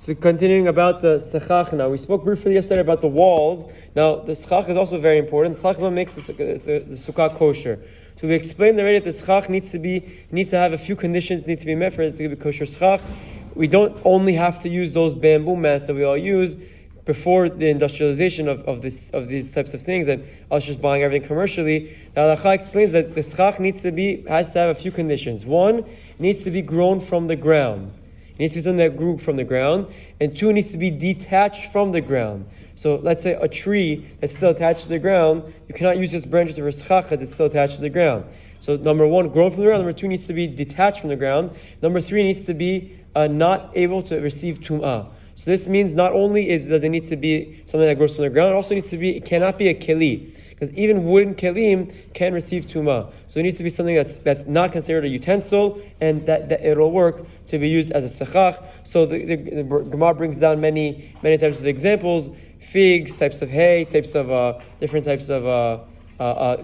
So continuing about the Sechach now. We spoke briefly yesterday about the walls. Now the Sechach is also very important. The Sechach is what makes the Sukkah kosher. So we explained already that the Sechach needs to have a few conditions need to be met for it to be Kosher Sechach. We don't only have to use those bamboo mats that we all use before the industrialization of these types of things and us just buying everything commercially. The Halakha explains that the Sechach has to have a few conditions. One, it needs to be grown from the ground. It needs to be something that grew from the ground. And two, it needs to be detached from the ground. So let's say a tree that's still attached to the ground, you cannot use its branches for Sechach because it's still attached to the ground. So number one, grown from the ground. Number two, needs to be detached from the ground. Number three, needs to be not able to receive tum'ah. So this means not only does it need to be something that grows from the ground, it also it cannot be a keli. Because even wooden kelim can receive tumah. So it needs to be something that's not considered a utensil, and that it'll work to be used as a sechach. So the Gemara brings down many types of examples: figs, types of hay, types of different types of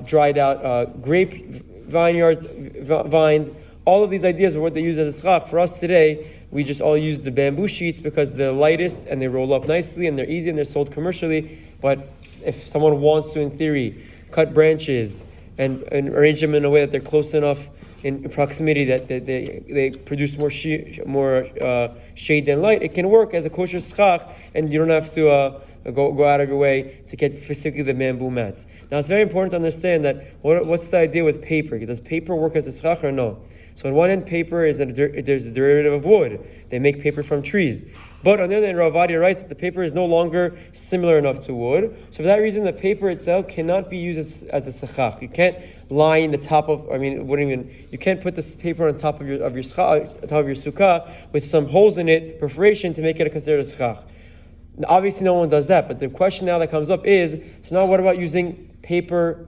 dried out grape vineyards, vines. All of these ideas are what they use as a sechach. For us today, we just all use the bamboo sheets because they're lightest and they roll up nicely and they're easy and they're sold commercially. But if someone wants to, in theory, cut branches and arrange them in a way that they're close enough in proximity that they produce more shade than light, it can work as a kosher schach, and you don't have to go out of your way to get specifically the bamboo mats. Now, it's very important to understand that what's the idea with paper? Does paper work as a schach or no? So on one end, paper there's a derivative of wood. They make paper from trees. But on the other hand, Rav Ovadia writes that the paper is no longer similar enough to wood. So for that reason, the paper itself cannot be used as a sechach. You can't line the top of, you can't put this paper on top of your sukkah with some holes in it, perforation, to make it considered a sechach. Obviously, no one does that. But the question now that comes up is, so now what about using paper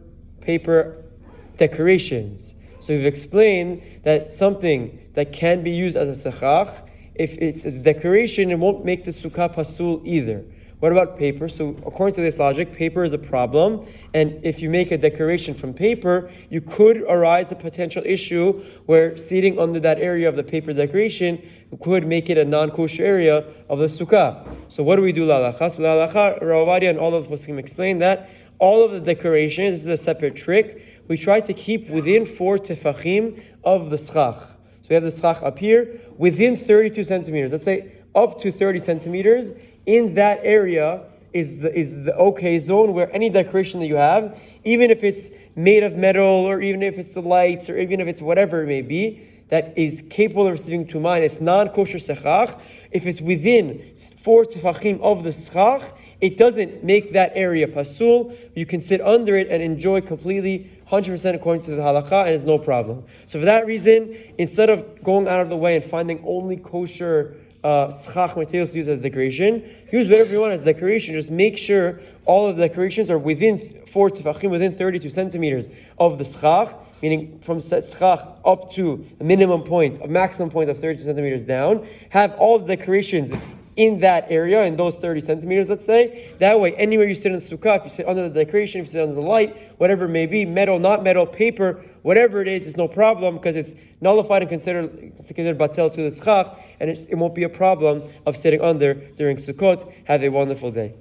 decorations? So we've explained that something that can be used as a sechach, if it's a decoration, it won't make the sukkah pasul either. What about paper? So according to this logic, paper is a problem, and if you make a decoration from paper, you could arise a potential issue where seating under that area of the paper decoration could make it a non-kosher area of the sukkah. So what do we do, la'alacha? So la'alacha, Rav Ovadia and all of the poskim explain that all of the decorations, this is a separate trick, we try to keep within 4 tefachim of the schach. So we have the schach up here, within 32 centimeters. Let's say up to 30 centimeters. In that area is the okay zone where any decoration that you have, even if it's made of metal, or even if it's the lights, or even if it's whatever it may be, that is capable of receiving tumah, it's non-kosher sechach. If it's within 4 tefachim of the schach, it doesn't make that area pasul. You can sit under it and enjoy completely 100% according to the halakha, and it's no problem. So for that reason, instead of going out of the way and finding only kosher schach materials to use as decoration, use whatever you want as decoration. Just make sure all of the decorations are within 4 tefachim, within 32 centimeters of the schach, meaning from schach up to a maximum point of 32 centimeters down. Have all the decorations in that area, in those 30 centimeters, let's say. That way, anywhere you sit in the sukkah, if you sit under the decoration, if you sit under the light, whatever it may be, metal, not metal, paper, whatever it is, it's no problem, because it's nullified and considered batel to the schach, and it won't be a problem of sitting under during Sukkot. Have a wonderful day.